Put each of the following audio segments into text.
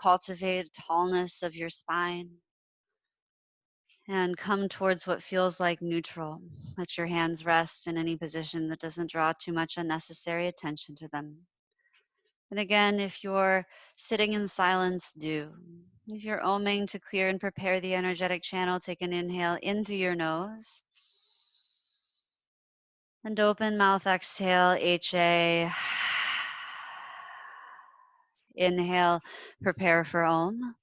cultivate tallness of your spine and come towards what feels like neutral. Let your hands rest in any position that doesn't draw too much unnecessary attention to them. And again, if you're sitting in silence, do. If you're oming to clear and prepare the energetic channel, take an inhale in through your nose. And open mouth, exhale, HA. Inhale, prepare for Om.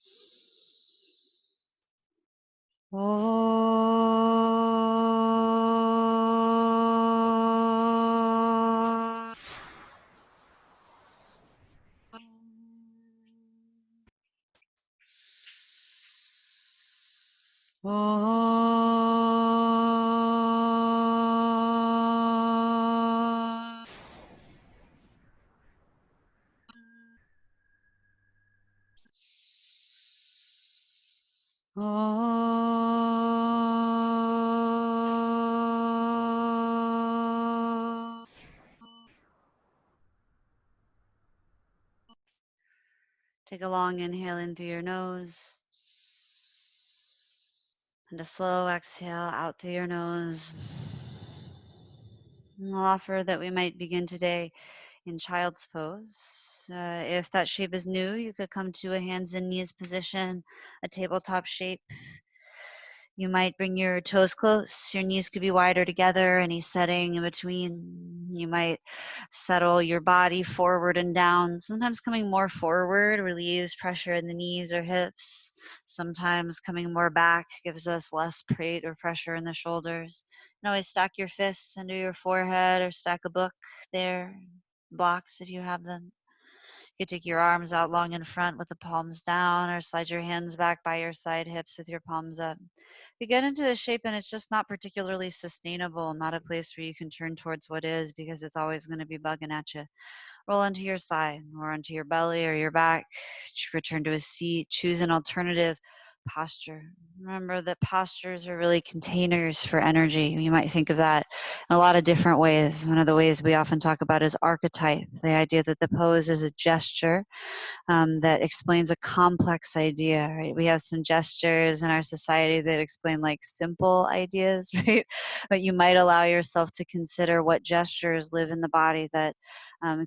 Take a long inhale in through your nose and a slow exhale out through your nose. And I'll offer that we might begin today in child's pose. If that shape is new, you could come to a hands and knees position, a tabletop shape. You might bring your toes close. Your knees could be wider together, any setting in between. You might settle your body forward and down. Sometimes coming more forward relieves pressure in the knees or hips. Sometimes coming more back gives us less weight or pressure in the shoulders. You can always stack your fists under your forehead or stack a book there, blocks if you have them. You could take your arms out long in front with the palms down, or slide your hands back by your side hips with your palms up. You get into this shape and it's just not particularly sustainable, not a place where you can turn towards what is, because it's always going to be bugging at you. Roll onto your side or onto your belly or your back. Return to a seat. Choose an alternative posture. Remember that postures are really containers for energy. You might think of that in a lot of different ways. One of the ways we often talk about is archetype, the idea that the pose is a gesture that explains a complex idea, right? We have some gestures in our society that explain like simple ideas, right? But you might allow yourself to consider what gestures live in the body that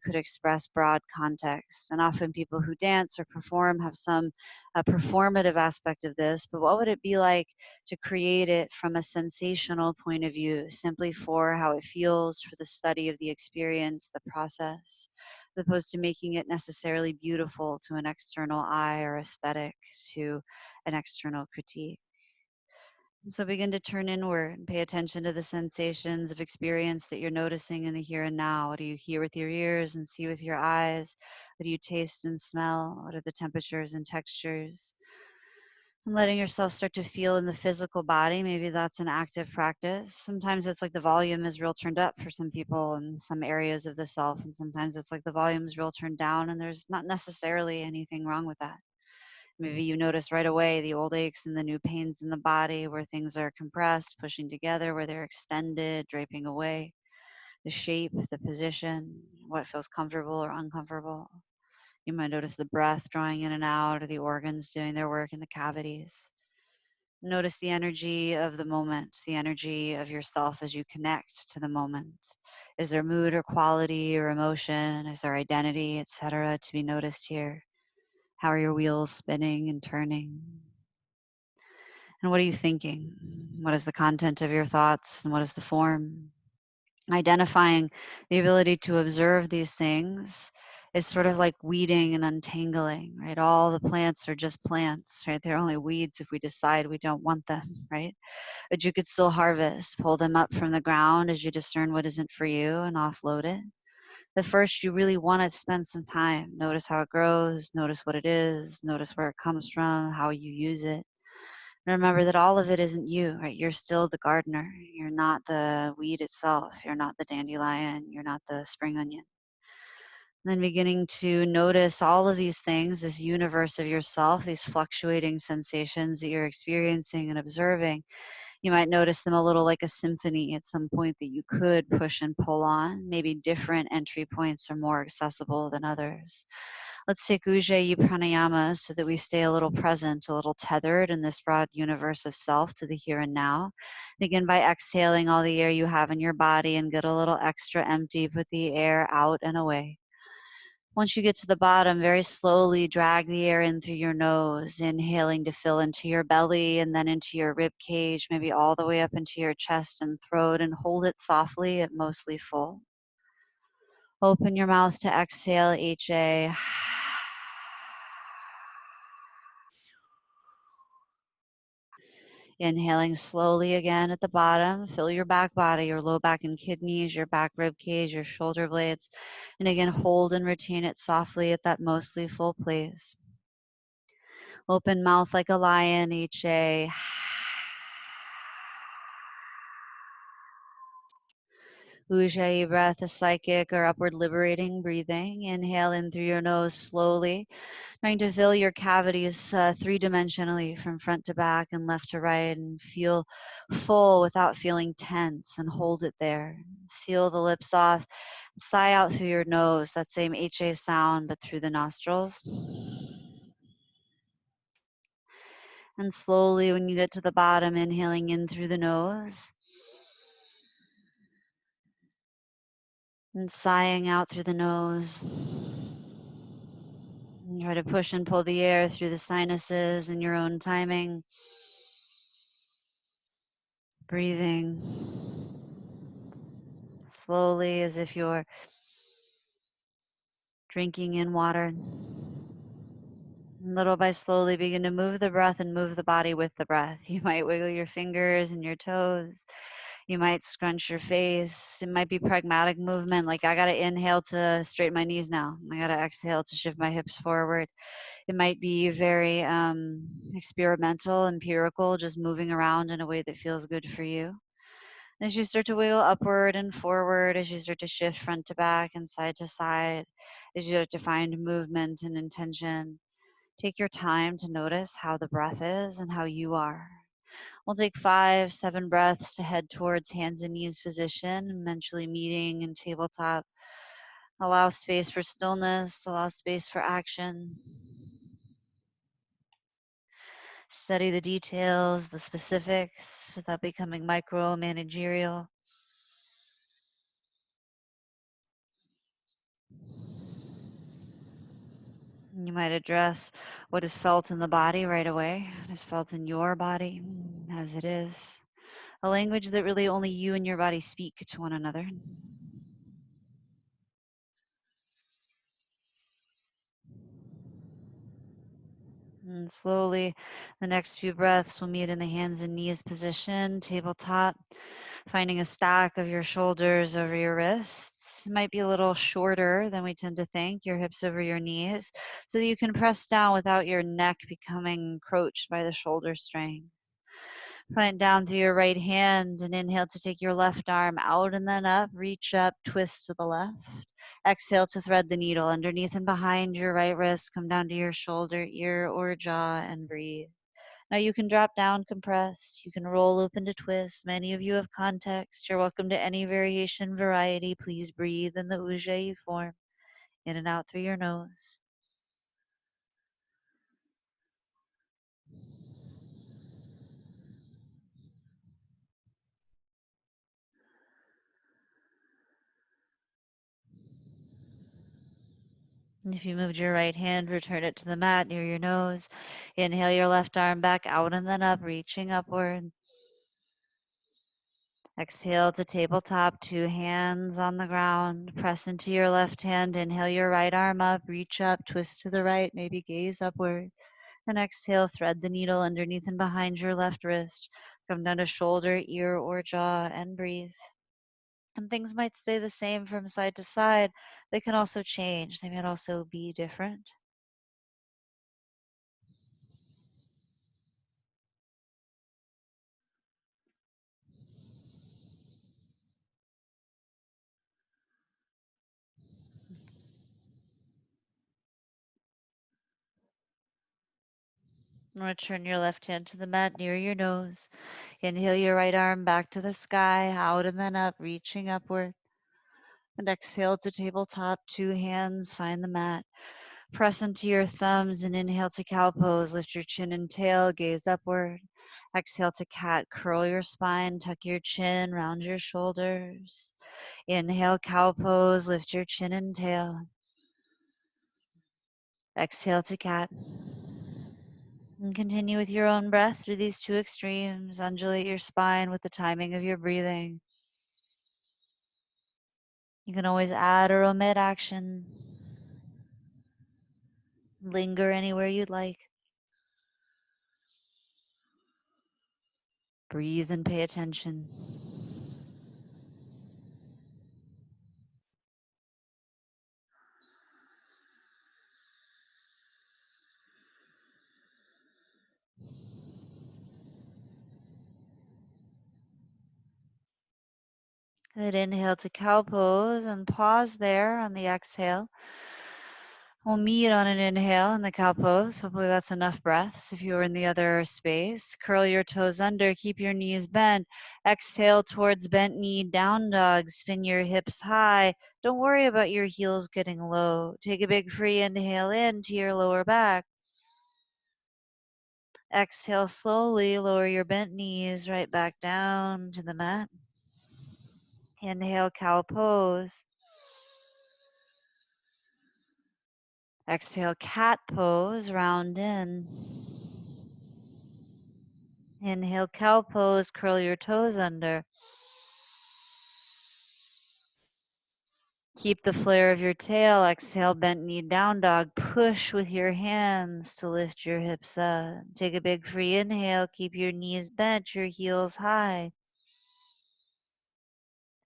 could express broad context. And often people who dance or perform have some performative aspect of this, but what would it be like to create it from a sensational point of view, simply for how it feels, for the study of the experience, the process, as opposed to making it necessarily beautiful to an external eye or aesthetic to an external critique. And so begin to turn inward and pay attention to the sensations of experience that you're noticing in the here and now. What do you hear with your ears and see with your eyes? What do you taste and smell? What are the temperatures and textures? And letting yourself start to feel in the physical body. Maybe that's an active practice. Sometimes it's like the volume is real turned up for some people in some areas of the self, and sometimes it's like the volume is real turned down, and there's not necessarily anything wrong with that. Maybe you notice right away the old aches and the new pains in the body, where things are compressed, pushing together, where they're extended, draping away. The shape, the position, what feels comfortable or uncomfortable. You might notice the breath drawing in and out, or the organs doing their work in the cavities. Notice the energy of the moment, the energy of yourself as you connect to the moment. Is there mood or quality or emotion? Is there identity, etc., to be noticed here? How are your wheels spinning and turning? And what are you thinking? What is the content of your thoughts, and what is the form? Identifying the ability to observe these things is sort of like weeding and untangling, right? All the plants are just plants, right? They're only weeds if we decide we don't want them, right? But you could still harvest, pull them up from the ground as you discern what isn't for you and offload it. But first, you really want to spend some time. Notice how it grows, notice what it is, notice where it comes from, how you use it. Remember that all of it isn't you, right? You're still the gardener. You're not the weed itself. You're not the dandelion. You're not the spring onion. And then beginning to notice all of these things, this universe of yourself, these fluctuating sensations that you're experiencing and observing. You might notice them a little like a symphony at some point that you could push and pull on. Maybe different entry points are more accessible than others. Let's take Ujjayi pranayama so that we stay a little present, a little tethered in this broad universe of self to the here and now. Begin by exhaling all the air you have in your body and get a little extra empty. Put the air out and away. Once you get to the bottom, very slowly drag the air in through your nose, inhaling to fill into your belly and then into your rib cage, maybe all the way up into your chest and throat, and hold it softly at mostly full. Open your mouth to exhale, HA. Inhaling slowly again at the bottom. Fill your back body, your low back and kidneys, your back rib cage, your shoulder blades. And again, hold and retain it softly at that mostly full place. Open mouth like a lion, HA. Ujjayi breath, a psychic or upward liberating breathing. Inhale in through your nose slowly, trying to fill your cavities three-dimensionally from front to back and left to right, and feel full without feeling tense, and hold it there. Seal the lips off. Sigh out through your nose, that same HA sound, but through the nostrils. And slowly, when you get to the bottom, inhaling in through the nose and sighing out through the nose. And try to push and pull the air through the sinuses in your own timing. Breathing slowly as if you're drinking in water. Little by slowly begin to move the breath and move the body with the breath. You might wiggle your fingers and your toes. You might scrunch your face. It might be pragmatic movement, like I got to inhale to straighten my knees now. I got to exhale to shift my hips forward. It might be very experimental, empirical, just moving around in a way that feels good for you. As you start to wiggle upward and forward, as you start to shift front to back and side to side, as you start to find movement and intention, take your time to notice how the breath is and how you are. We'll take 5, 7 breaths to head towards hands and knees position, eventually meeting in tabletop. Allow space for stillness, allow space for action. Study the details, the specifics, without becoming micromanagerial. You might address what is felt in the body right away, what is felt in your body as it is. A language that really only you and your body speak to one another. And slowly, the next few breaths will meet in the hands and knees position, tabletop, finding a stack of your shoulders over your wrists. It might be a little shorter than we tend to think, your hips over your knees, so that you can press down without your neck becoming encroached by the shoulder strength. Plant down through your right hand and inhale to take your left arm out and then up. Reach up, twist to the left. Exhale to thread the needle underneath and behind your right wrist. Come down to your shoulder, ear, or jaw and breathe. Now you can drop down, compress. You can roll open to twist. Many of you have context. You're welcome to any variation, variety. Please breathe in the Ujjayi form. In and out through your nose. And if you moved your right hand, return it to the mat near your nose. Inhale your left arm back out and then up, reaching upward. Exhale to tabletop, 2 hands on the ground. Press into your left hand. Inhale your right arm up, reach up, twist to the right, maybe gaze upward. And exhale, thread the needle underneath and behind your left wrist. Come down to shoulder, ear, or jaw and breathe. And things might stay the same from side to side. They can also change. They might also be different. Return your left hand to the mat near your nose. Inhale your right arm back to the sky, out and then up, reaching upward. And exhale to tabletop, 2 hands, find the mat. Press into your thumbs and inhale to cow pose. Lift your chin and tail, gaze upward. Exhale to cat, curl your spine, tuck your chin, round your shoulders. Inhale, cow pose, lift your chin and tail. Exhale to cat. And continue with your own breath through these two extremes. Undulate your spine with the timing of your breathing. You can always add or omit action. Linger anywhere you'd like. Breathe and pay attention. Good. Inhale to cow pose and pause there on the exhale. We'll meet on an inhale in the cow pose. Hopefully that's enough breaths. If you were in the other space, curl your toes under, keep your knees bent. Exhale towards bent knee, down dog. Spin your hips high. Don't worry about your heels getting low. Take a big free inhale into your lower back. Exhale slowly, lower your bent knees right back down to the mat. Inhale, cow pose. Exhale, cat pose, round in. Inhale, cow pose, curl your toes under. Keep the flare of your tail. Exhale, bent knee down dog. Push with your hands to lift your hips up. Take a big free inhale. Keep your knees bent, your heels high.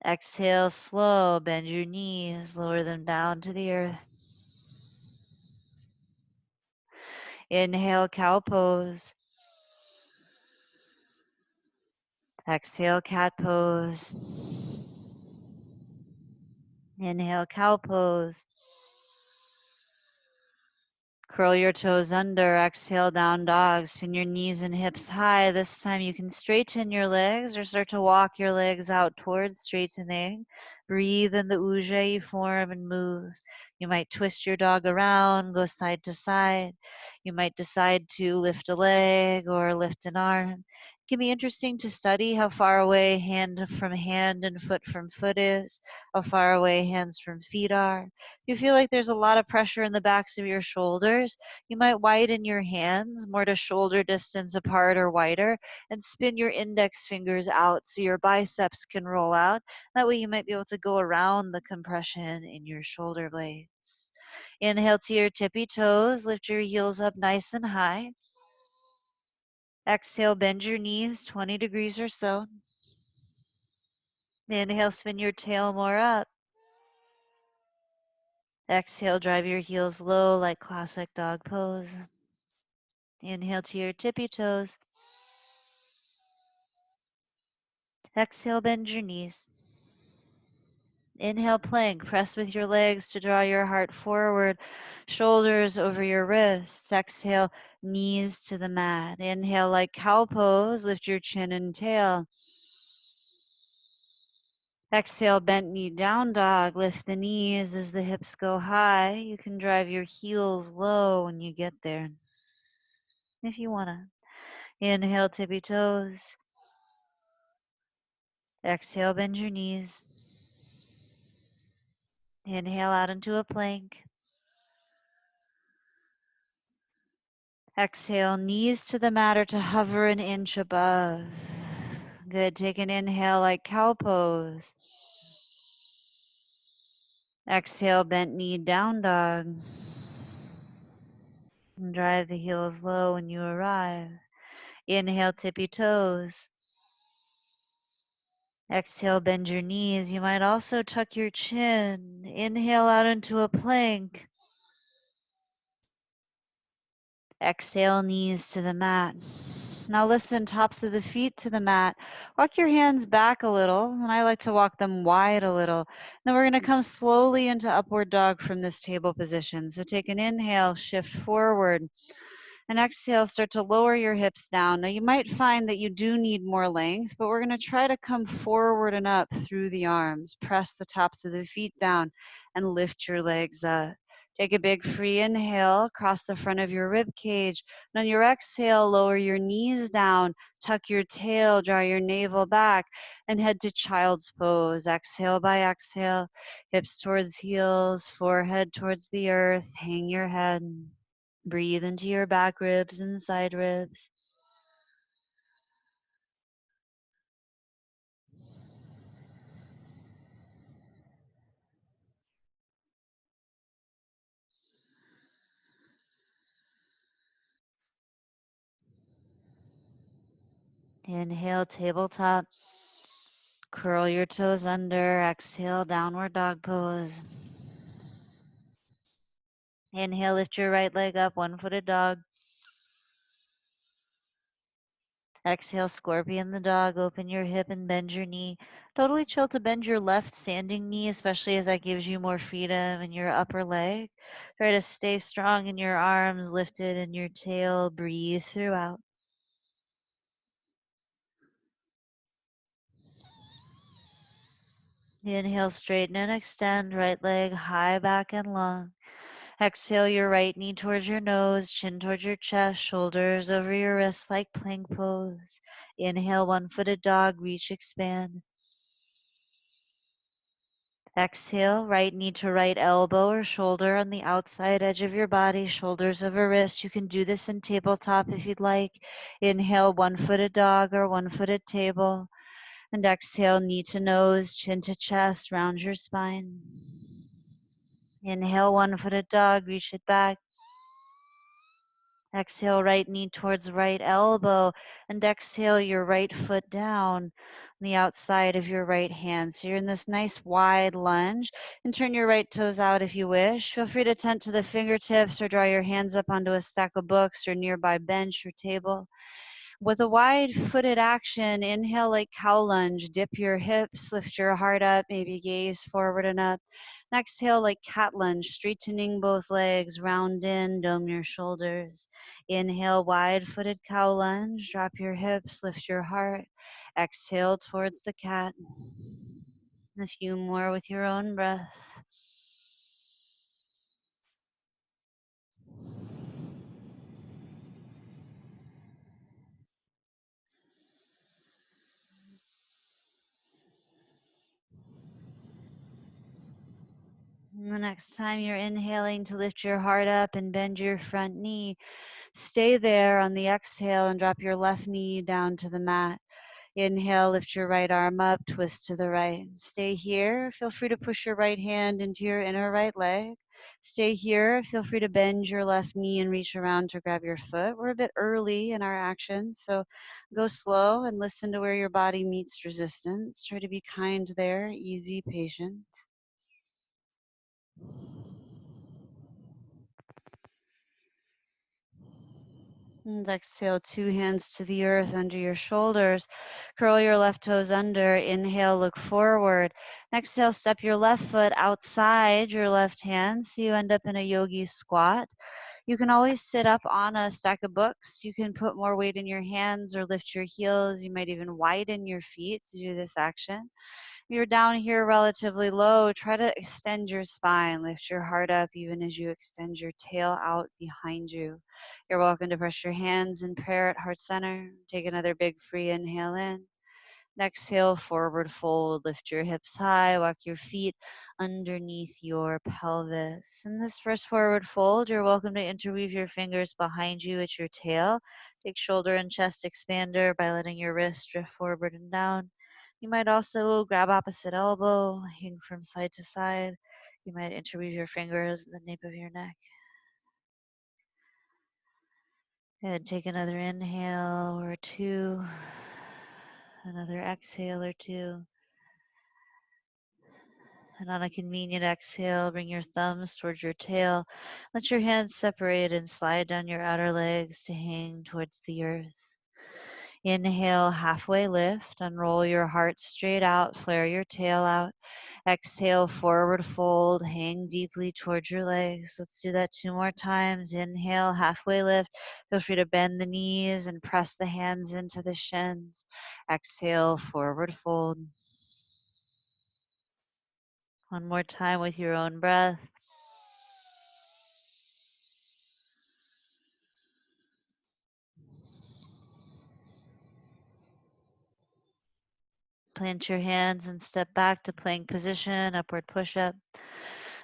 Exhale, slow. Bend your knees. Lower them down to the earth. Inhale, cow pose. Exhale, cat pose. Inhale, cow pose. Curl your toes under, exhale, down dog. Spin your knees and hips high. This time you can straighten your legs or start to walk your legs out towards straightening. Breathe in the ujjayi form and move. You might twist your dog around, go side to side. You might decide to lift a leg or lift an arm. It can be interesting to study how far away hand from hand and foot from foot is, how far away hands from feet are. You feel like there's a lot of pressure in the backs of your shoulders, you might widen your hands more to shoulder distance apart or wider and spin your index fingers out so your biceps can roll out. That way you might be able to go around the compression in your shoulder blades. Inhale to your tippy toes, lift your heels up nice and high. Exhale, bend your knees 20 degrees or so. Inhale, spin your tail more up. Exhale, drive your heels low like classic dog pose. Inhale to your tippy toes. Exhale, bend your knees. Inhale, plank. Press with your legs to draw your heart forward, shoulders over your wrists. Exhale, knees to the mat. Inhale, like cow pose, lift your chin and tail. Exhale, bent knee down dog. Lift the knees as the hips go high. You can drive your heels low when you get there, if you want to. Inhale, tippy toes. Exhale, bend your knees. Inhale out into a plank. Exhale, knees to the mat or to hover an inch above. Good. Take an inhale like cow pose. Exhale, bent knee down dog. And drive the heels low when you arrive. Inhale, tippy toes. Exhale, bend your knees. You might also tuck your chin. Inhale out into a plank. Exhale, knees to the mat. Now listen, tops of the feet to the mat. Walk your hands back a little, and I like to walk them wide a little. Then we're going to come slowly into upward dog from this table position. So take an inhale, shift forward. And exhale, start to lower your hips down. Now you might find that you do need more length, but we're going to try to come forward and up through the arms. Press the tops of the feet down and lift your legs up. Take a big free inhale across the front of your rib cage. And on your exhale, lower your knees down, tuck your tail, draw your navel back, and head to child's pose. Exhale by exhale, hips towards heels, forehead towards the earth. Hang your head. Breathe into your back ribs and side ribs. Inhale, tabletop. Curl your toes under. Exhale, downward dog pose. Inhale, lift your right leg up, one-footed dog. Exhale, scorpion the dog. Open your hip and bend your knee. Totally chill to bend your left standing knee, especially if that gives you more freedom in your upper leg. Try to stay strong in your arms, lifted in your tail. Breathe throughout. Inhale, straighten and extend. Right leg high, back, and long. Exhale your right knee towards your nose, chin towards your chest, shoulders over your wrists like plank pose. Inhale, one-footed dog, reach, expand. Exhale, right knee to right elbow or shoulder on the outside edge of your body, shoulders over wrist. You can do this in tabletop if you'd like. Inhale, one-footed dog or one-footed table. And exhale, knee to nose, chin to chest, round your spine. Inhale, one-footed dog, reach it back. Exhale, right knee towards right elbow, and exhale your right foot down on the outside of your right hand. So you're in this nice wide lunge, and turn your right toes out if you wish. Feel free to tent to the fingertips or draw your hands up onto a stack of books or nearby bench or table. With a wide-footed action, inhale like cow lunge, dip your hips, lift your heart up, maybe gaze forward and up. And exhale like cat lunge, straightening both legs, round in, dome your shoulders. Inhale, wide-footed cow lunge, drop your hips, lift your heart. Exhale towards the cat. A few more with your own breath. And the next time you're inhaling to lift your heart up and bend your front knee, stay there on the exhale and drop your left knee down to the mat. Inhale, lift your right arm up, twist to the right. Stay here. Feel free to push your right hand into your inner right leg. Stay here. Feel free to bend your left knee and reach around to grab your foot. We're a bit early in our actions, so go slow and listen to where your body meets resistance. Try to be kind there, easy, patient. And exhale, two hands to the earth under your shoulders. Curl your left toes under. Inhale, look forward. Exhale, step your left foot outside your left hand so you end up in a yogi squat. You can always sit up on a stack of books. You can put more weight in your hands or lift your heels. You might even widen your feet to do this action. You're down here relatively low. Try to extend your spine. Lift your heart up even as you extend your tail out behind you. You're welcome to press your hands in prayer at heart center. Take another big free inhale in. Exhale, forward fold. Lift your hips high. Walk your feet underneath your pelvis. In this first forward fold, you're welcome to interweave your fingers behind you at your tail. Take shoulder and chest expander by letting your wrist drift forward and down. You might also grab opposite elbow, hang from side to side. You might interweave your fingers in the nape of your neck. And take another inhale or two, another exhale or two. And on a convenient exhale, bring your thumbs towards your tail. Let your hands separate and slide down your outer legs to hang towards the earth. Inhale, halfway lift. Unroll your heart straight out. Flare your tail out. Exhale, forward fold. Hang deeply towards your legs. Let's do that two more times. Inhale, halfway lift. Feel free to bend the knees and press the hands into the shins. Exhale, forward fold. One more time with your own breath. plant your hands and step back to plank position, upward push-up.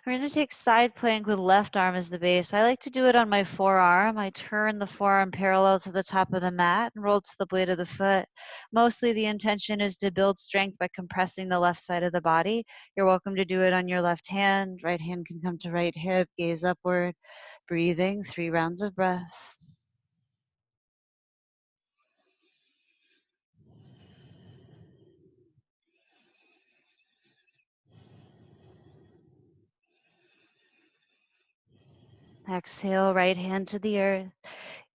We're going to take side plank with left arm as the base. I like to do it on my forearm. I turn the forearm parallel to the top of the mat and roll to the blade of the foot. Mostly the intention is to build strength by compressing the left side of the body. You're welcome to do it on your left hand. Right hand can come to right hip, gaze upward. Breathing, 3 rounds of breath. Exhale, right hand to the earth.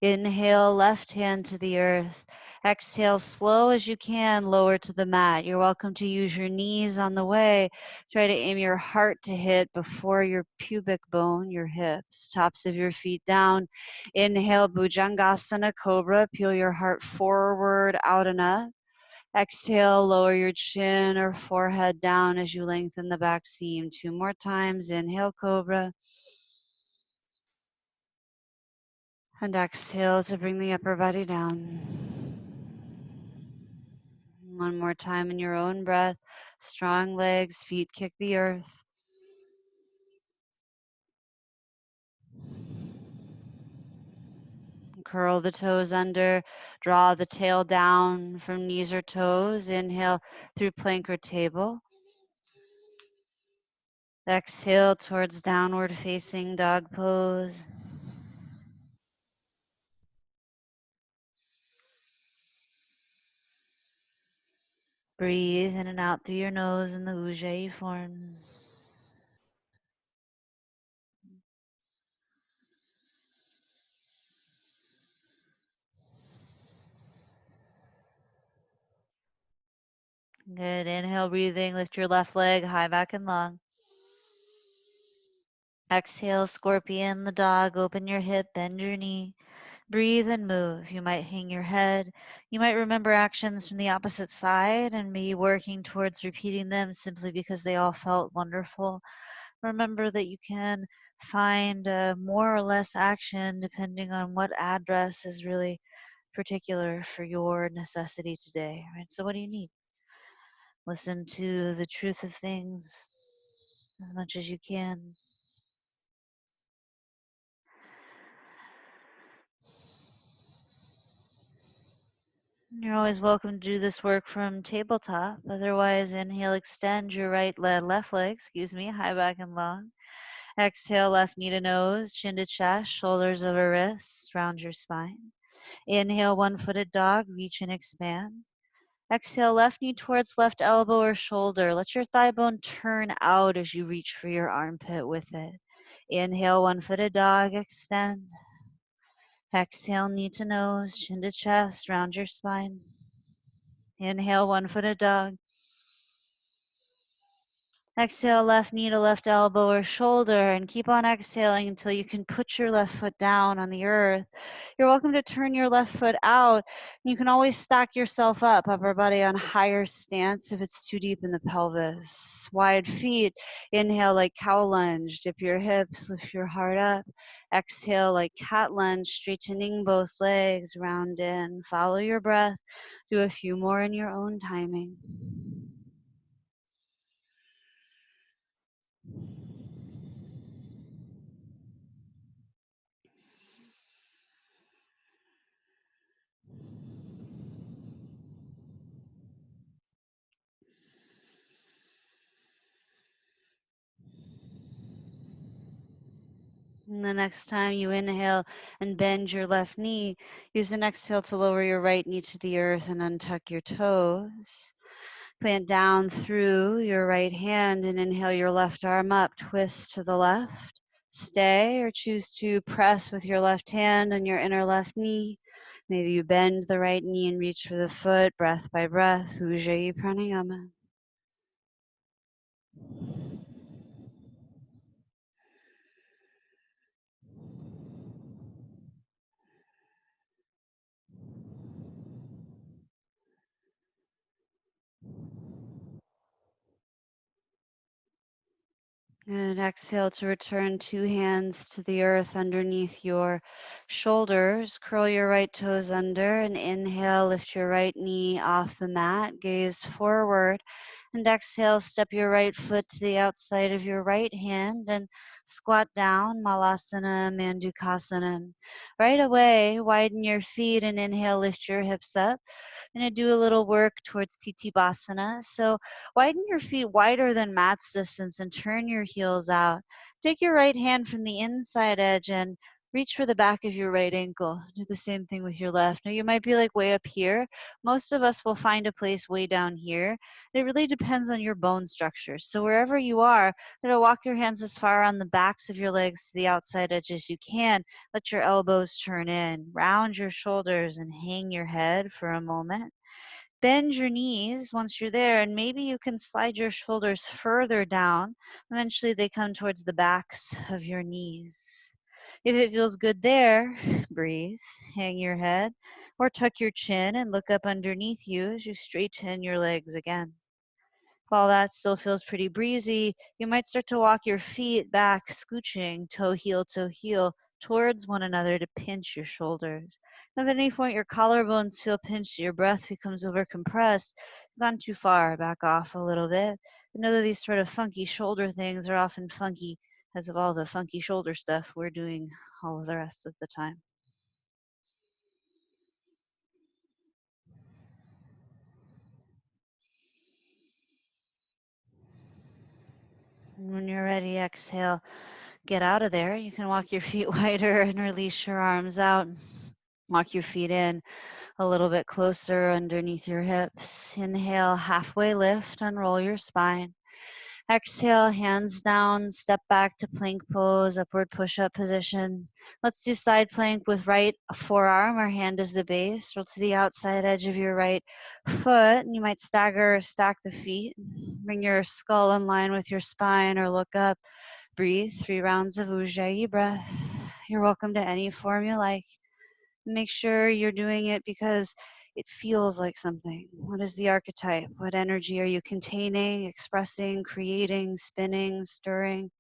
Inhale, left hand to the earth. Exhale, slow as you can, lower to the mat. You're welcome to use your knees on the way. Try to aim your heart to hit before your pubic bone, your hips, tops of your feet down. Inhale, Bhujangasana, Cobra. Peel your heart forward, out and up. Exhale, lower your chin or forehead down as you lengthen the back seam. 2 more times. Inhale, Cobra. And exhale to bring the upper body down. One more time in your own breath. Strong legs, feet kick the earth. Curl the toes under. Draw the tail down from knees or toes. Inhale through plank or table. Exhale towards downward facing dog pose. Breathe in and out through your nose in the Ujjayi form. Good. Inhale, breathing. Lift your left leg high, back, and long. Exhale, scorpion, the dog. Open your hip, bend your knee. Breathe and move. You might hang your head. You might remember actions from the opposite side and be working towards repeating them simply because they all felt wonderful. Remember that you can find more or less action depending on what address is really particular for your necessity today. Right? So, what do you need? Listen to the truth of things as much as you can. You're always welcome to do this work from tabletop. Otherwise, inhale, extend your left leg, high, back, and long. Exhale, left knee to nose, chin to chest, shoulders over wrists, round your spine. Inhale, one-footed dog, reach and expand. Exhale, left knee towards left elbow or shoulder. Let your thigh bone turn out as you reach for your armpit with it. Inhale, one-footed dog, extend. Exhale, knee to nose, chin to chest, round your spine. Inhale, one-footed dog. Exhale, left knee to left elbow or shoulder, and keep on exhaling until you can put your left foot down on the earth. You're welcome to turn your left foot out. You can always stack yourself up, upper body on higher stance if it's too deep in the pelvis. Wide feet. Inhale like cow lunge. Dip your hips, lift your heart up. Exhale like cat lunge, straightening both legs, round in. Follow your breath. Do a few more in your own timing. And the next time you inhale and bend your left knee, use an exhale to lower your right knee to the earth and untuck your toes. Plant down through your right hand and inhale your left arm up, twist to the left. Stay or choose to press with your left hand on your inner left knee. Maybe you bend the right knee and reach for the foot, breath by breath. Ujjayi pranayama. And exhale to return 2 hands to the earth underneath your shoulders. Curl your right toes under and inhale, lift your right knee off the mat, gaze forward. And exhale, step your right foot to the outside of your right hand and squat down, Malasana, Mandukasana. Right away, widen your feet and inhale, lift your hips up. I'm going to do a little work towards Titibasana. So widen your feet wider than mat's distance and turn your heels out. Take your right hand from the inside edge and reach for the back of your right ankle. Do the same thing with your left. Now you might be like way up here. Most of us will find a place way down here. It really depends on your bone structure. So wherever you are, walk your hands as far on the backs of your legs to the outside edge as you can. Let your elbows turn in, round your shoulders, and hang your head for a moment. Bend your knees once you're there, and maybe you can slide your shoulders further down. Eventually, they come towards the backs of your knees. If it feels good there, breathe, hang your head, or tuck your chin and look up underneath you as you straighten your legs again. While that still feels pretty breezy, you might start to walk your feet back, scooching toe heel towards one another to pinch your shoulders. If at any point your collarbones feel pinched, your breath becomes over compressed, gone too far, back off a little bit. But know that these sort of funky shoulder things are often funky because of all the funky shoulder stuff we're doing all of the rest of the time. And when you're ready, exhale. Get out of there. You can walk your feet wider and release your arms out. Walk your feet in a little bit closer underneath your hips. Inhale, halfway lift, unroll your spine. Exhale, hands down, step back to plank pose, upward push-up position. Let's do side plank with right forearm or hand as the base. Roll to the outside edge of your right foot, and you might stagger or stack the feet. Bring your skull in line with your spine or look up. Breathe 3 rounds of Ujjayi breath. You're welcome to any form you like. Make sure you're doing it because it feels like something. What is the archetype? What energy are you containing, expressing, creating, spinning, stirring?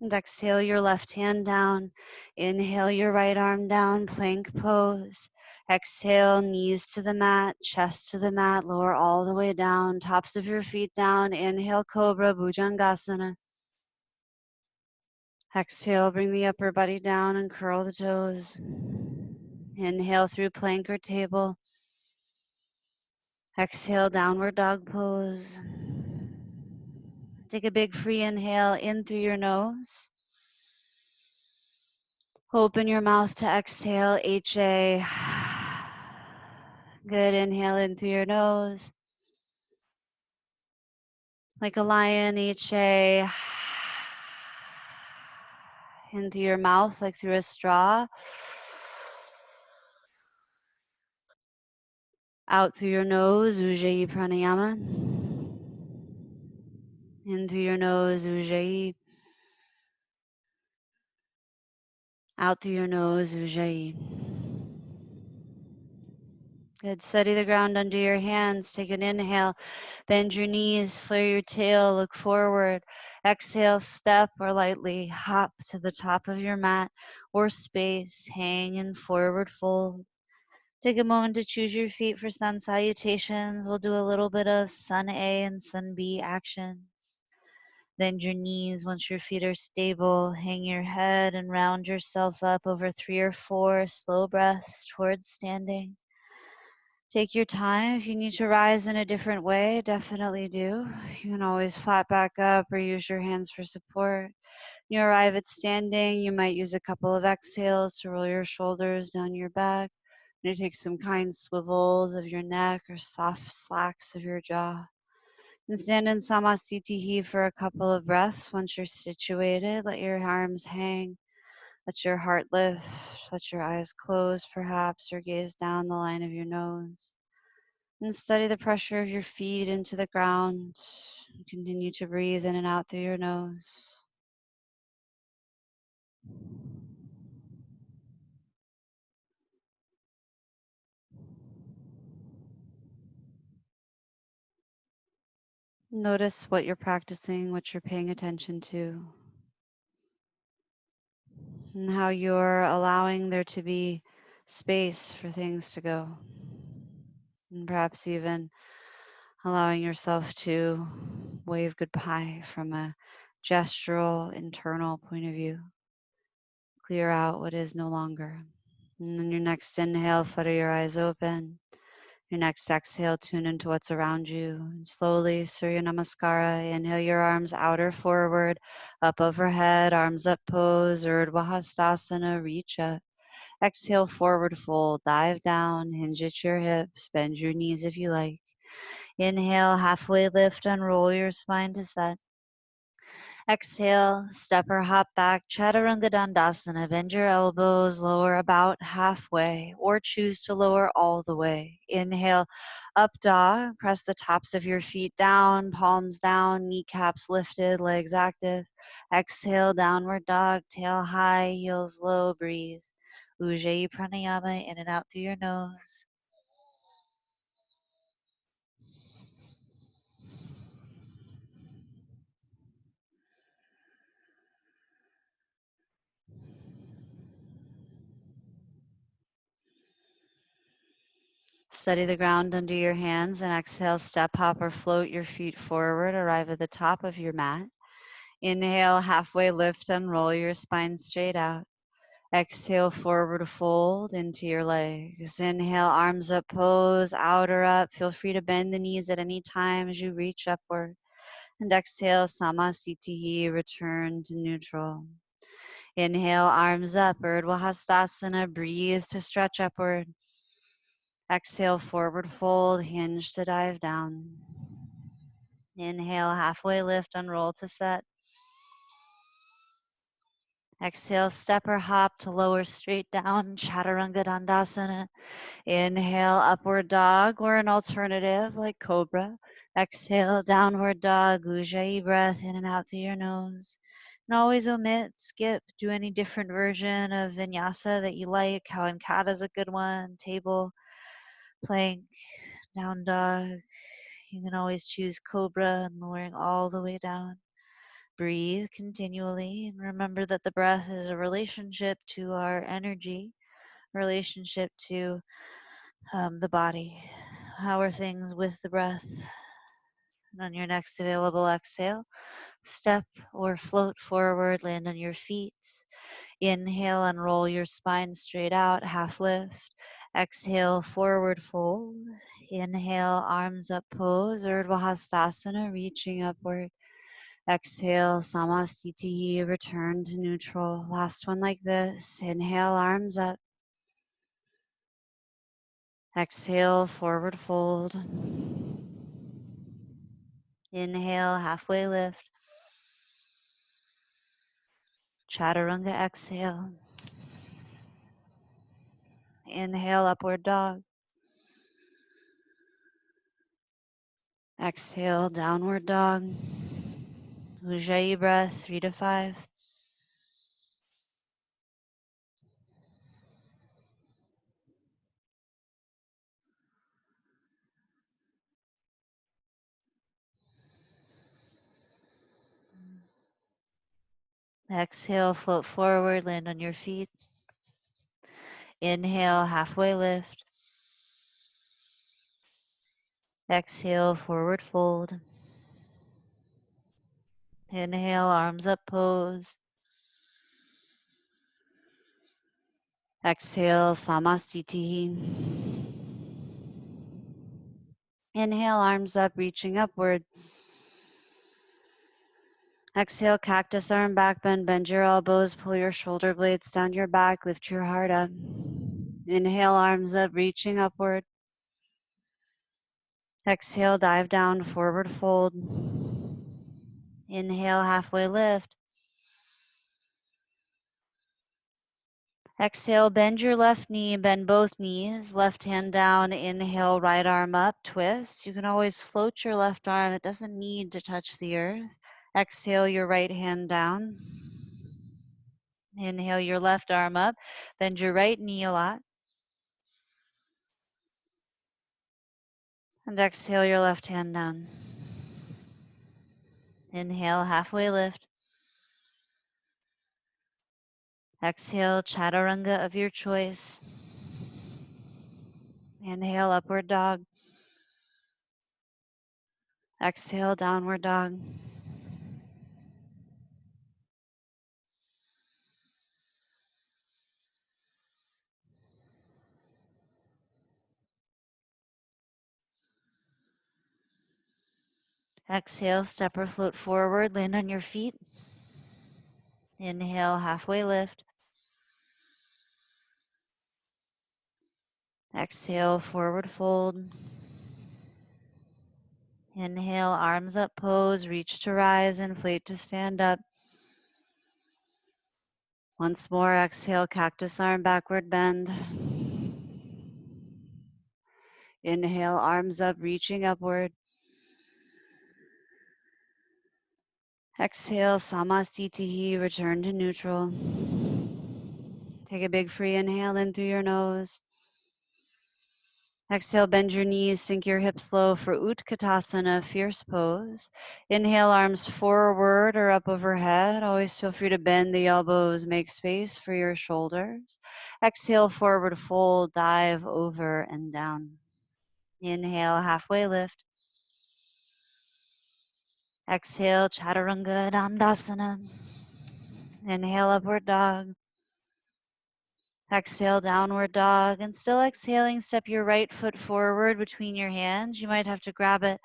And exhale your left hand down. Inhale your right arm down, plank pose. Exhale, knees to the mat, chest to the mat, lower all the way down, tops of your feet down. Inhale, Cobra, Bhujangasana. Exhale, bring the upper body down and curl the toes. Inhale through plank or table. Exhale, downward dog pose. Take a big free inhale in through your nose. Open your mouth to exhale, HA. Good, inhale in through your nose. Like a lion, HA. In through your mouth, like through a straw. Out through your nose, Ujjayi Pranayama. In through your nose, Ujjayi. Out through your nose, Ujjayi. Good. Steady the ground under your hands. Take an inhale. Bend your knees, flare your tail, look forward. Exhale, step or lightly hop to the top of your mat or space. Hang in forward fold. Take a moment to choose your feet for sun salutations. We'll do a little bit of sun A and sun B actions. Bend your knees once your feet are stable. Hang your head and round yourself up over 3 or 4 slow breaths towards standing. Take your time. If you need to rise in a different way, definitely do. You can always flat back up or use your hands for support. You arrive at standing, you might use a couple of exhales to roll your shoulders down your back. You take some kind swivels of your neck or soft slacks of your jaw. And stand in Samasthiti for a couple of breaths. Once you're situated, let your arms hang. Let your heart lift. Let your eyes close, perhaps, or gaze down the line of your nose. And steady the pressure of your feet into the ground. Continue to breathe in and out through your nose. Notice what you're practicing, what you're paying attention to, and how you're allowing there to be space for things to go. And perhaps even allowing yourself to wave goodbye from a gestural, internal point of view. Clear out what is no longer. And then your next inhale, flutter your eyes open. Your next exhale, tune into what's around you. And slowly, Surya Namaskara, inhale your arms outer forward, up overhead, arms up pose, Urdhva Hastasana, reach up. Exhale, forward fold, dive down, hinge at your hips, bend your knees if you like. Inhale, halfway lift, unroll your spine to set. Exhale, step or hop back, Chaturanga Dandasana. Bend your elbows, lower about halfway, or choose to lower all the way. Inhale, up dog. Press the tops of your feet down, palms down, kneecaps lifted, legs active. Exhale, downward dog, tail high, heels low, breathe. Ujjayi Pranayama, in and out through your nose. Steady the ground under your hands and exhale, step, hop, or float your feet forward. Arrive at the top of your mat. Inhale, halfway lift and roll your spine straight out. Exhale, forward fold into your legs. Inhale, arms up, pose, outer up. Feel free to bend the knees at any time as you reach upward. And exhale, samasthiti, return to neutral. Inhale, arms up, Urdhva Hastasana. Breathe to stretch upward. Exhale, forward fold, hinge to dive down. Inhale, halfway lift, unroll to set. Exhale, step or hop to lower straight down, Chaturanga Dandasana. Inhale, upward dog, or an alternative like cobra. Exhale, downward dog, Ujjayi breath in and out through your nose. And always omit, skip, do any different version of vinyasa that you like. Cow and cat is a good one. Table, plank, down dog. You can always choose cobra and lowering all the way down. Breathe continually and remember that the breath is a relationship to our energy, relationship to the body. How are things with the breath? And on your next available exhale, step or float forward, land on your feet. Inhale and roll your spine straight out, half lift. Exhale, forward fold. Inhale, arms up pose, Urdhva Hastasana, reaching upward. Exhale, samasthiti, return to neutral. Last one like this. Inhale, arms up. Exhale, forward fold. Inhale, halfway lift. Chaturanga exhale. Inhale, upward dog. Exhale, downward dog. Ujjayi breath, 3 to 5. Exhale, float forward, land on your feet. Inhale, halfway lift. Exhale, forward fold. Inhale, arms up pose. Exhale, samasthiti. Inhale, arms up, reaching upward. Exhale, cactus arm back bend. Bend your elbows, pull your shoulder blades down your back, lift your heart up. Inhale, arms up, reaching upward. Exhale, dive down, forward fold. Inhale, halfway lift. Exhale, bend your left knee, bend both knees, left hand down, inhale, right arm up, twist. You can always float your left arm, it doesn't need to touch the earth. Exhale, your right hand down. Inhale your left arm up, bend your right knee a lot. And exhale your left hand down. Inhale, halfway lift. Exhale, chaturanga of your choice. Inhale, upward dog. Exhale, downward dog. Exhale, step or float forward, land on your feet. Inhale, halfway lift. Exhale, forward fold. Inhale, arms up, pose, reach to rise, inflate to stand up. Once more, exhale, cactus arm, backward bend. Inhale, arms up, reaching upward. Exhale, samasthiti, return to neutral. Take a big free inhale in through your nose. Exhale, bend your knees, sink your hips low for Utkatasana, fierce pose. Inhale, arms forward or up overhead. Always feel free to bend the elbows, make space for your shoulders. Exhale, forward fold, dive over and down. Inhale, halfway lift. Exhale, Chaturanga Dandasana. Inhale, upward dog. Exhale, downward dog. And still exhaling, step your right foot forward between your hands. You might have to grab it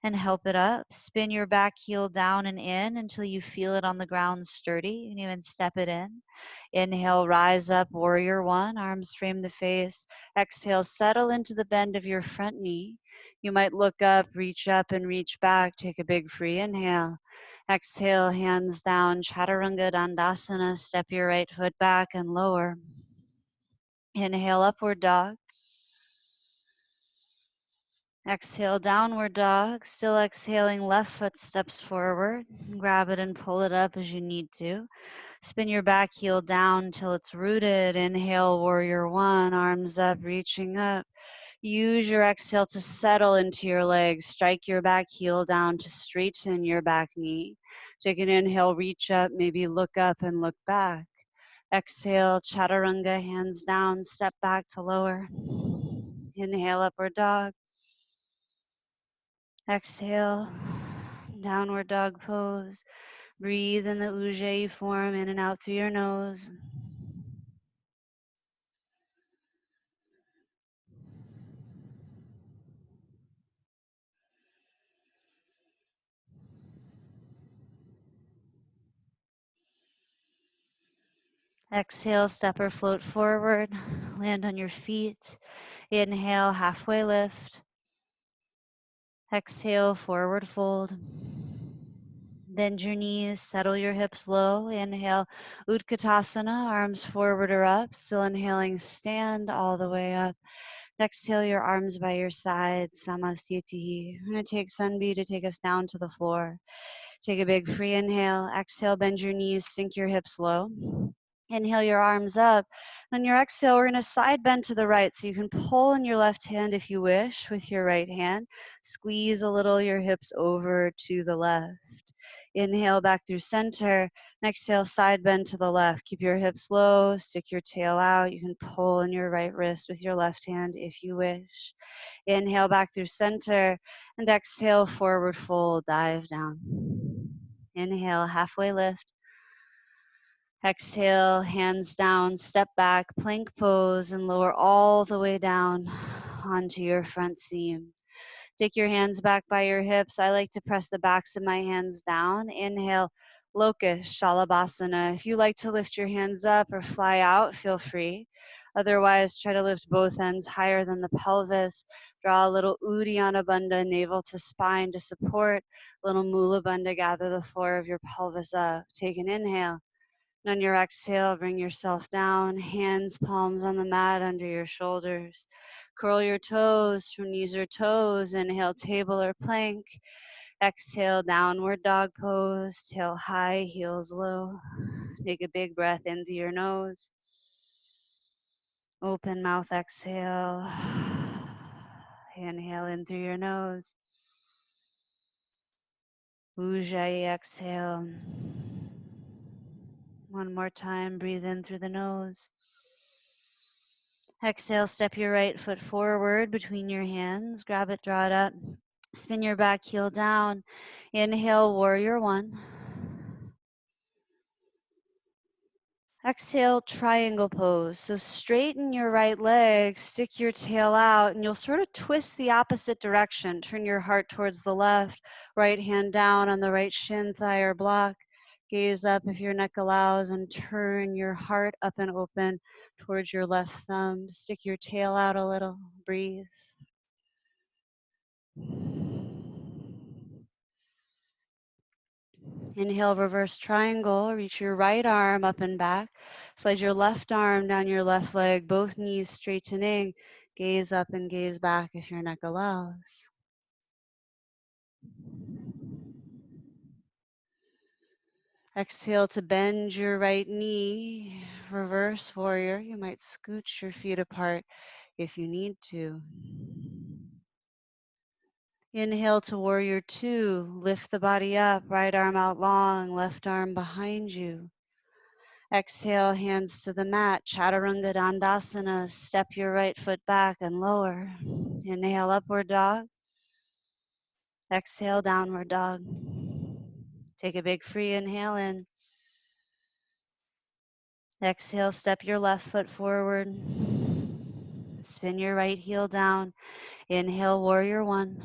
and help it up. Spin your back heel down and in until you feel it on the ground sturdy. You can even step it in. Inhale, rise up, warrior one, arms frame the face. Exhale, settle into the bend of your front knee. You might look up, and reach back. Take a big free inhale. Exhale, hands down, Chaturanga Dandasana. Step your right foot back and lower. Inhale, upward dog. Exhale, downward dog. Still exhaling, left foot steps forward. Grab it and pull it up as you need to. Spin your back heel down till it's rooted. Inhale, warrior one, arms up, reaching up. Use your exhale to settle into your legs. Strike your back heel down to straighten your back knee. Take an inhale, reach up, maybe look up and look back. Exhale, chaturanga, hands down, step back to lower. Inhale, upward dog. Exhale, downward dog pose. Breathe in the Ujjayi form, in and out through your nose. Exhale, step or float forward. Land on your feet. Inhale, halfway lift. Exhale, forward fold. Bend your knees, settle your hips low. Inhale, Utkatasana, arms forward or up. Still inhaling, stand all the way up. Exhale, your arms by your side, Samasthiti. I'm going to take Sunbi to take us down to the floor. Take a big free inhale. Exhale, bend your knees, sink your hips low. Inhale your arms up. On your exhale, we're going to side bend to the right. So you can pull in your left hand if you wish with your right hand. Squeeze a little your hips over to the left. Inhale back through center. Exhale, side bend to the left. Keep your hips low. Stick your tail out. You can pull in your right wrist with your left hand if you wish. Inhale back through center. And exhale, forward fold, dive down. Inhale, halfway lift. Exhale, hands down, step back, plank pose, and lower all the way down onto your front seam. Take your hands back by your hips. I like to press the backs of my hands down. Inhale, locust, shalabhasana. If you like to lift your hands up or fly out, feel free. Otherwise, try to lift both ends higher than the pelvis. Draw a little Uddiyana Bandha, navel to spine to support. Little Mula Bandha, gather the floor of your pelvis up. Take an inhale. On your exhale, bring yourself down, hands, palms on the mat under your shoulders. Curl your toes from knees or toes. Inhale, table or plank. Exhale, downward dog pose. Tail high, heels low. Take a big breath in through your nose. Open mouth, exhale. Inhale in through your nose. Ujjayi, exhale. One more time, breathe in through the nose. Exhale, step your right foot forward between your hands. Grab it, draw it up. Spin your back heel down. Inhale, warrior one. Exhale, triangle pose. So straighten your right leg, stick your tail out, and you'll sort of twist the opposite direction. Turn your heart towards the left, right hand down on the right shin, thigh, or block. Gaze up if your neck allows, and turn your heart up and open towards your left thumb. Stick your tail out a little. Breathe. Inhale, reverse triangle. Reach your right arm up and back. Slide your left arm down your left leg, both knees straightening. Gaze up and gaze back if your neck allows. Exhale to bend your right knee. Reverse warrior. You might scooch your feet apart if you need to. Inhale to warrior two. Lift the body up, right arm out long, left arm behind you. Exhale, hands to the mat, Chaturanga Dandasana. Step your right foot back and lower. Inhale, upward dog. Exhale, downward dog. Take a big free inhale in. Exhale, step your left foot forward. Spin your right heel down. Inhale, warrior one.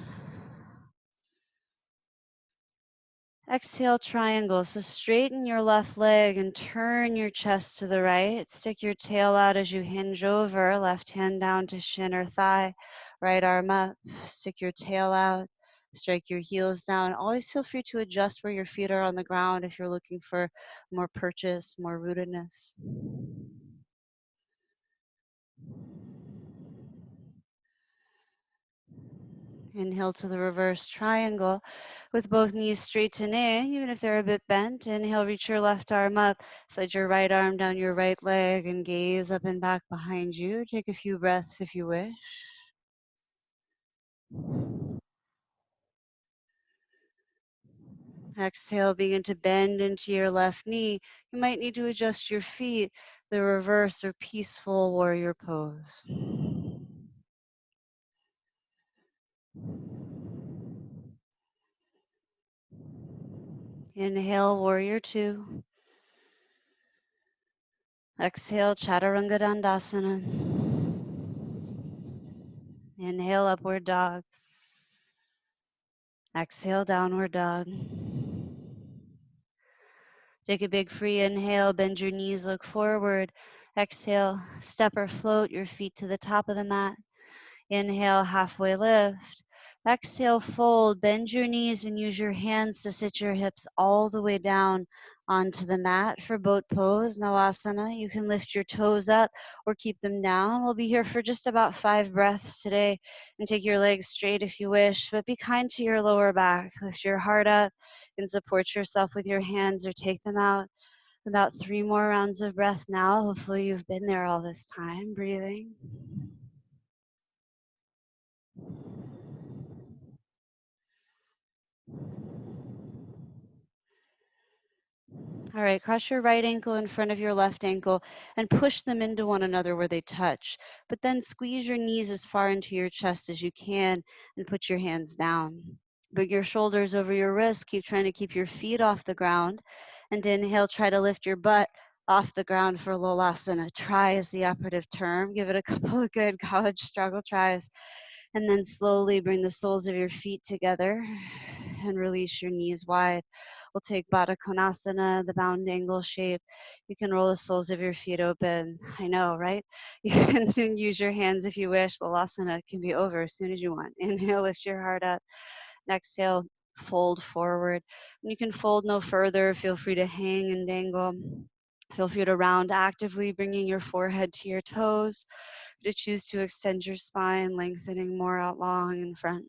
Exhale, triangle. So straighten your left leg and turn your chest to the right. Stick your tail out as you hinge over. Left hand down to shin or thigh. Right arm up. Stick your tail out. Strike your heels down. Always feel free to adjust where your feet are on the ground if you're looking for more purchase, more rootedness. Inhale to the reverse triangle with both knees straightening, even if they're a bit bent. Inhale, reach your left arm up, slide your right arm down your right leg, and gaze up and back behind you. Take a few breaths if you wish. Exhale, begin to bend into your left knee. You might need to adjust your feet, the reverse or peaceful warrior pose. Inhale, warrior two. Exhale, Chaturanga Dandasana. Inhale, upward dog. Exhale, downward dog. Take a big free inhale, bend your knees, look forward. Exhale, step or float your feet to the top of the mat. Inhale, halfway lift. Exhale, fold, bend your knees and use your hands to sit your hips all the way down onto the mat for boat pose, Navasana. You can lift your toes up or keep them down. We'll be here for just about 5 breaths today, and take your legs straight if you wish, but be kind to your lower back. Lift your heart up and support yourself with your hands or take them out. About 3 more rounds of breath now. Hopefully you've been there all this time, breathing. All right, cross your right ankle in front of your left ankle and push them into one another where they touch. But then squeeze your knees as far into your chest as you can and put your hands down. Bring your shoulders over your wrists. Keep trying to keep your feet off the ground. And inhale, try to lift your butt off the ground for Lolasana. Try is the operative term. Give it a couple of good college struggle tries. And then slowly bring the soles of your feet together and release your knees wide. We'll take Baddha Konasana, the bound angle shape. You can roll the soles of your feet open. I know, right? You can use your hands if you wish. Lolasana can be over as soon as you want. Inhale, lift your heart up. And exhale, fold forward. When you can fold no further, feel free to hang and dangle. Feel free to round actively, bringing your forehead to your toes. To choose to extend your spine, lengthening more out long in front.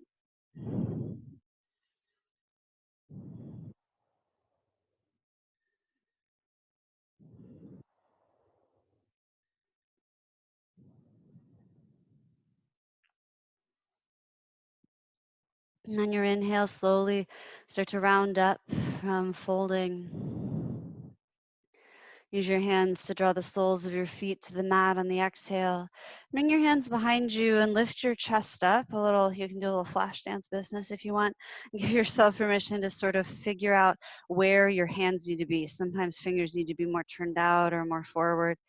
And on your inhale, slowly start to round up from folding. Use your hands to draw the soles of your feet to the mat on the exhale. Bring your hands behind you and lift your chest up a little. You can do a little flash dance business if you want. Give yourself permission to sort of figure out where your hands need to be. Sometimes fingers need to be more turned out or more forward.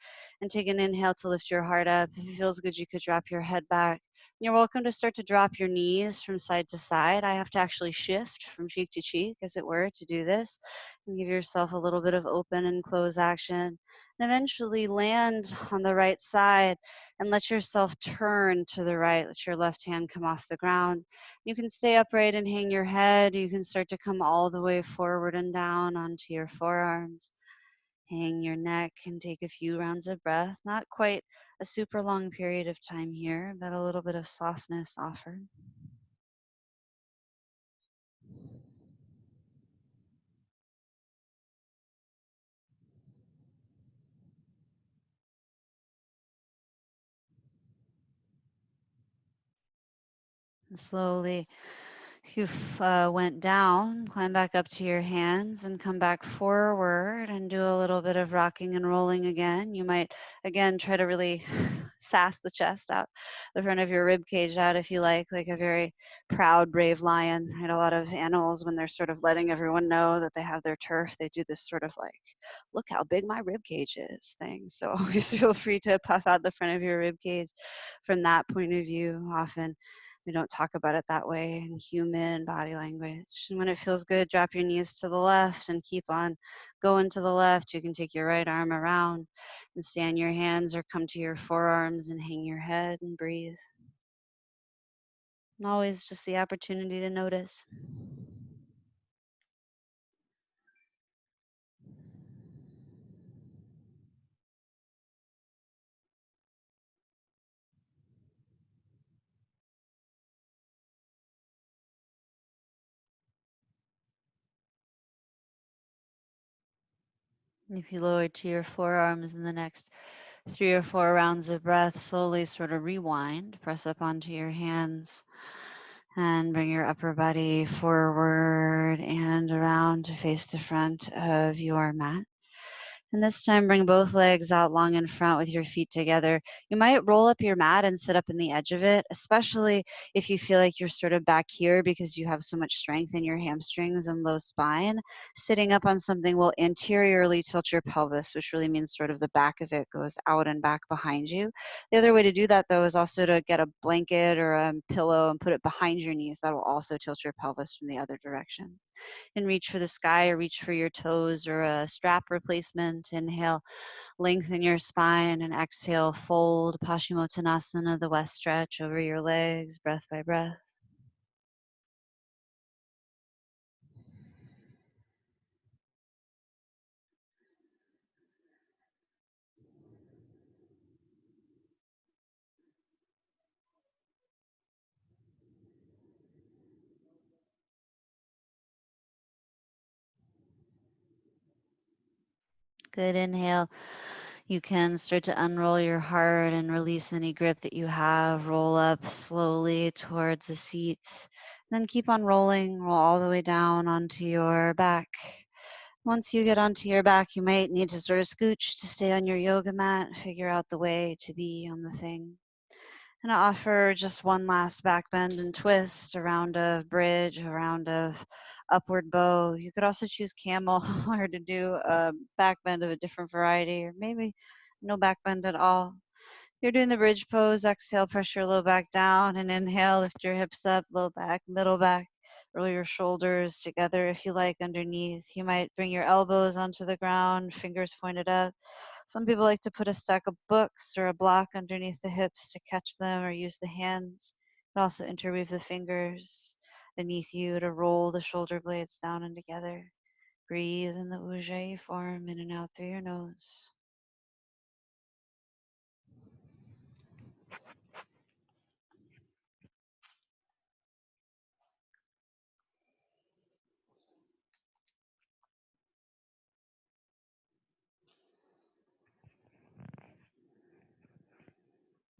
And take an inhale to lift your heart up. If it feels good, you could drop your head back. You're welcome to start to drop your knees from side to side. I have to actually shift from cheek to cheek, as it were, to do this. And give yourself a little bit of open and close action. And eventually land on the right side and let yourself turn to the right. Let your left hand come off the ground. You can stay upright and hang your head. You can start to come all the way forward and down onto your forearms. Hang your neck and take a few rounds of breath. Not quite a super long period of time here, but a little bit of softness offered. And slowly, if you went down, climb back up to your hands and come back forward and do a little bit of rocking and rolling again. You might, again, try to really sass the chest out, the front of your rib cage out if you like a very proud, brave lion. Right? A lot of animals, when they're sort of letting everyone know that they have their turf, they do this sort of like, look how big my rib cage is thing. So always feel free to puff out the front of your rib cage from that point of view. Often we don't talk about it that way in human body language. And when it feels good, drop your knees to the left and keep on going to the left. You can take your right arm around and stand your hands or come to your forearms and hang your head and breathe. And always just the opportunity to notice. If you lower to your forearms in the next 3 or 4 rounds of breath, slowly sort of rewind, press up onto your hands, and bring your upper body forward and around to face the front of your mat. And this time, bring both legs out long in front with your feet together. You might roll up your mat and sit up in the edge of it, especially if you feel like you're sort of back here because you have so much strength in your hamstrings and low spine. Sitting up on something will anteriorly tilt your pelvis, which really means sort of the back of it goes out and back behind you. The other way to do that, though, is also to get a blanket or a pillow and put it behind your knees. That will also tilt your pelvis from the other direction. And reach for the sky or reach for your toes or a strap replacement. Inhale, lengthen your spine, and exhale, fold Paschimottanasana, the west stretch over your legs, breath by breath. Good. Inhale. You can start to unroll your heart and release any grip that you have. Roll up slowly towards the seats. Then keep on rolling. Roll all the way down onto your back. Once you get onto your back, you might need to sort of scooch to stay on your yoga mat, figure out the way to be on the thing. And I offer just one last back bend and twist, a round of bridge, a round of upward bow. You could also choose camel or to do a back bend of a different variety, or maybe no back bend at all. You're doing the bridge pose. Exhale, press your low back down, and inhale, lift your hips up, low back, middle back. Roll your shoulders together if you like underneath. You might bring your elbows onto the ground, fingers pointed up. Some people like to put a stack of books or a block underneath the hips to catch them or use the hands. But also interweave the fingers beneath you to roll the shoulder blades down and together. Breathe in the Ujjayi form, in and out through your nose.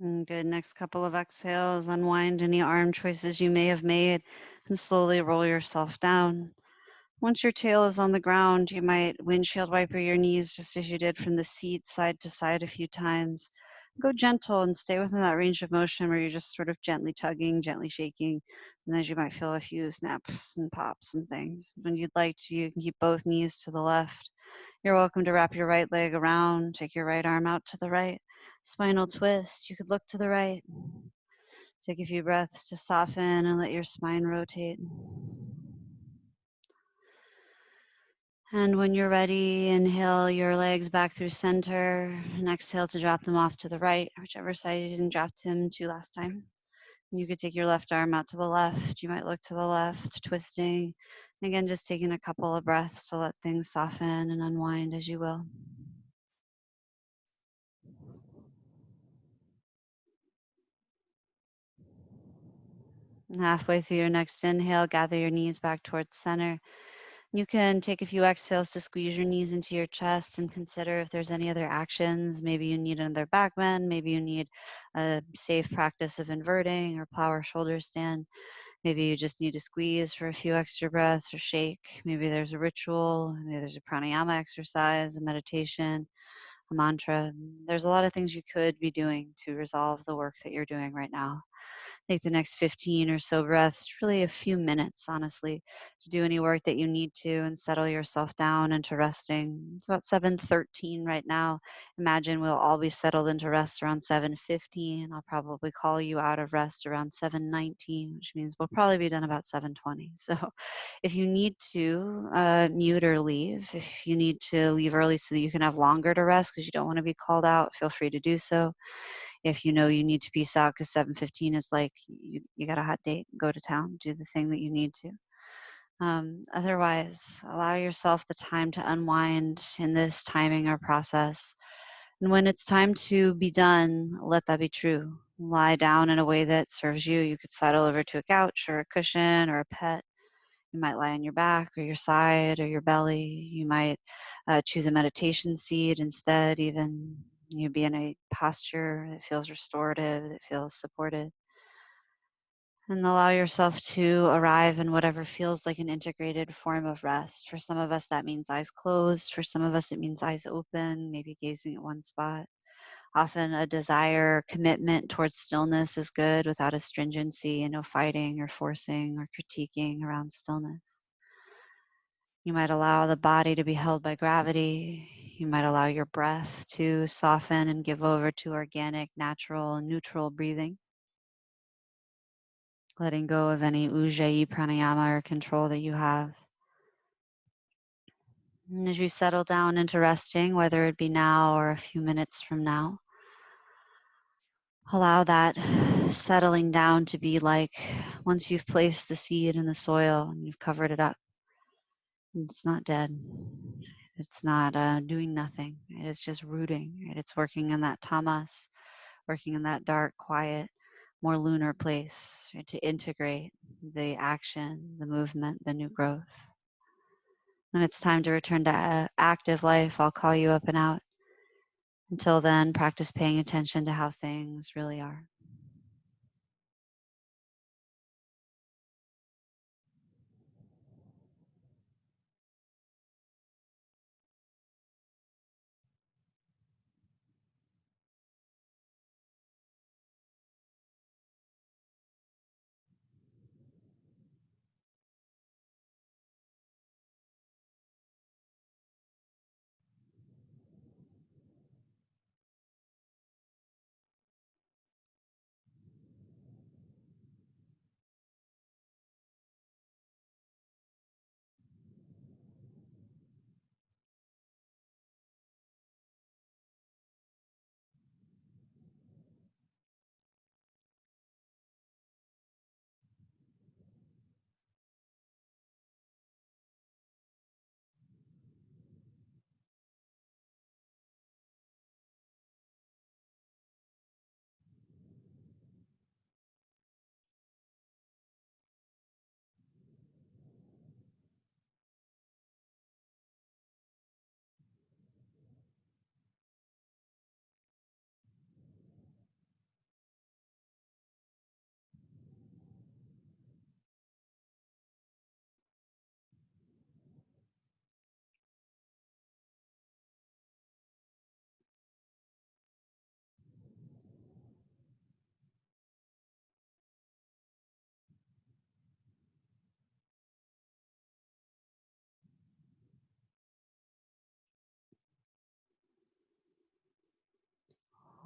Good. Next couple of exhales, unwind any arm choices you may have made and slowly roll yourself down. Once your tail is on the ground, you might windshield wiper your knees just as you did from the seat side to side a few times. Go gentle and stay within that range of motion where you're just sort of gently tugging, gently shaking, and as you might feel a few snaps and pops and things. When you'd like to, you can keep both knees to the left. You're welcome to wrap your right leg around, take your right arm out to the right. Spinal twist, you could look to the right. Take a few breaths to soften and let your spine rotate. And when you're ready, inhale your legs back through center and exhale to drop them off to the right, whichever side you didn't drop them to last time. You could take your left arm out to the left. You might look to the left, twisting. And again, just taking a couple of breaths to let things soften and unwind as you will. And halfway through your next inhale, gather your knees back towards center. You can take a few exhales to squeeze your knees into your chest and consider if there's any other actions. Maybe you need another back bend. Maybe you need a safe practice of inverting or plow or shoulder stand. Maybe you just need to squeeze for a few extra breaths or shake. Maybe there's a ritual. Maybe there's a pranayama exercise, a meditation, a mantra. There's a lot of things you could be doing to resolve the work that you're doing right now. Take the next 15 or so breaths, really a few minutes, honestly, to do any work that you need to and settle yourself down into resting. It's about 7:13 right now. Imagine we'll all be settled into rest around 7:15. I'll probably call you out of rest around 7:19, which means we'll probably be done about 7:20. So if you need to mute or leave, if you need to leave early so that you can have longer to rest because you don't want to be called out, feel free to do so. If you know you need to peace out because 7:15 is like you got a hot date, go to town, do the thing that you need to. Otherwise, allow yourself the time to unwind in this timing or process. And when it's time to be done, let that be true. Lie down in a way that serves you. You could settle over to a couch or a cushion or a pet. You might lie on your back or your side or your belly. You might choose a meditation seat instead, even. You be in a posture that feels restorative, that feels supported. And allow yourself to arrive in whatever feels like an integrated form of rest. For some of us, that means eyes closed. For some of us, it means eyes open, maybe gazing at one spot. Often a desire, commitment towards stillness is good without astringency and no fighting or forcing or critiquing around stillness. You might allow the body to be held by gravity. You might allow your breath to soften and give over to organic, natural, neutral breathing, letting go of any ujjayi pranayama or control that you have. And as you settle down into resting, whether it be now or a few minutes from now, allow that settling down to be like once you've placed the seed in the soil and you've covered it up. It's not dead. It's not doing nothing. It's just rooting. Right? It's working in that tamas, working in that dark, quiet, more lunar place, right? To integrate the action, the movement, the new growth. When it's time to return to active life, I'll call you up and out. Until then, practice paying attention to how things really are.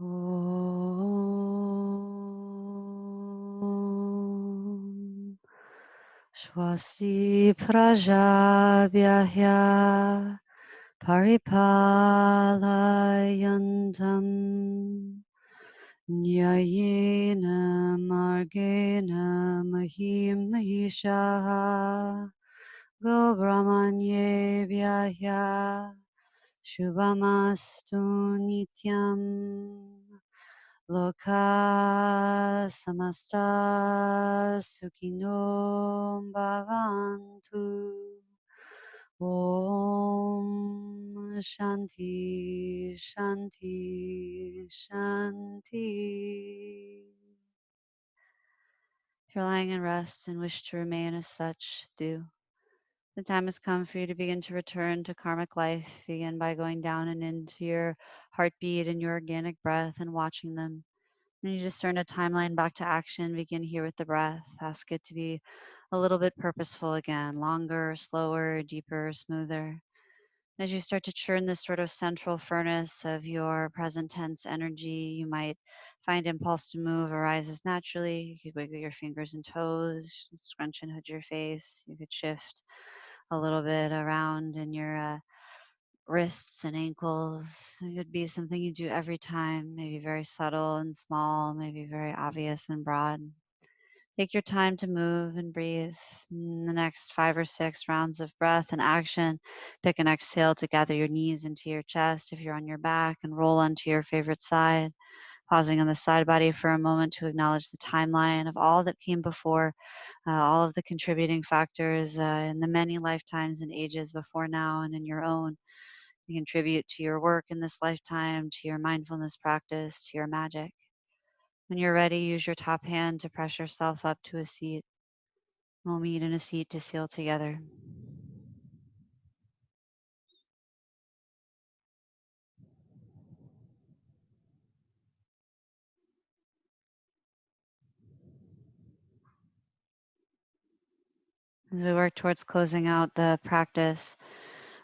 Om Swasti Prajabhyah Paripalayantam Nyayena Margena Mahim Mahisha Go Brahmanye Vyahya Shubhamastu Nityam Loka Samasta Sukhino Bhavantu Om Shanti Shanti Shanti. If you're lying in rest and wish to remain as such, do. The time has come for you to begin to return to karmic life. Begin by going down and into your heartbeat and your organic breath and watching them. When you discern a timeline back to action, begin here with the breath. Ask it to be a little bit purposeful again, longer, slower, deeper, smoother. As you start to churn this sort of central furnace of your present tense energy, you might find impulse to move arises naturally. You could wiggle your fingers and toes, scrunch and hood your face. You could shift a little bit around in your wrists and ankles. It could be something you do every time, maybe very subtle and small, maybe very obvious and broad. Take your time to move and breathe. In the next 5 or 6 rounds of breath and action, pick an exhale to gather your knees into your chest if you're on your back and roll onto your favorite side. Pausing on the side body for a moment to acknowledge the timeline of all that came before, all of the contributing factors in the many lifetimes and ages before now and in your own. You contribute to your work in this lifetime, to your mindfulness practice, to your magic. When you're ready, use your top hand to press yourself up to a seat. We'll meet in a seat to seal together. As we work towards closing out the practice,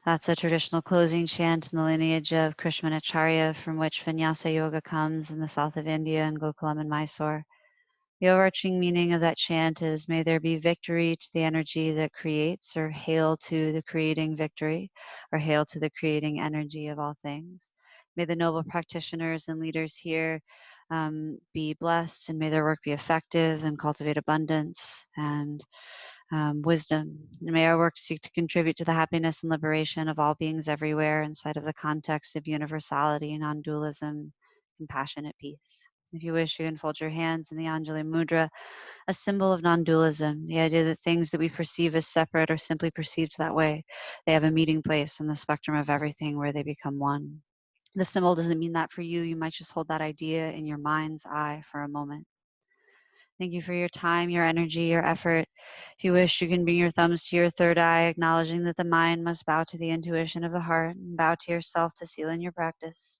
that's a traditional closing chant in the lineage of Krishnamacharya, from which Vinyasa Yoga comes in the south of India and Gokulam and Mysore. The overarching meaning of that chant is, may there be victory to the energy that creates, or hail to the creating victory, or hail to the creating energy of all things. May the noble practitioners and leaders here be blessed, and may their work be effective and cultivate abundance and wisdom. And may our work seek to contribute to the happiness and liberation of all beings everywhere inside of the context of universality, non-dualism, compassionate peace. If you wish, you can fold your hands in the Anjali Mudra, a symbol of non-dualism, the idea that things that we perceive as separate are simply perceived that way. They have a meeting place in the spectrum of everything where they become one. The symbol doesn't mean that for you. You might just hold that idea in your mind's eye for a moment. Thank you for your time, your energy, your effort. If you wish, you can bring your thumbs to your third eye, acknowledging that the mind must bow to the intuition of the heart, and bow to yourself to seal in your practice.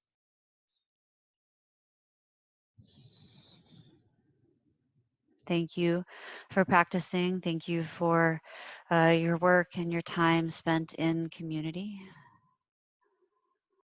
Thank you for practicing. Thank you for your work and your time spent in community.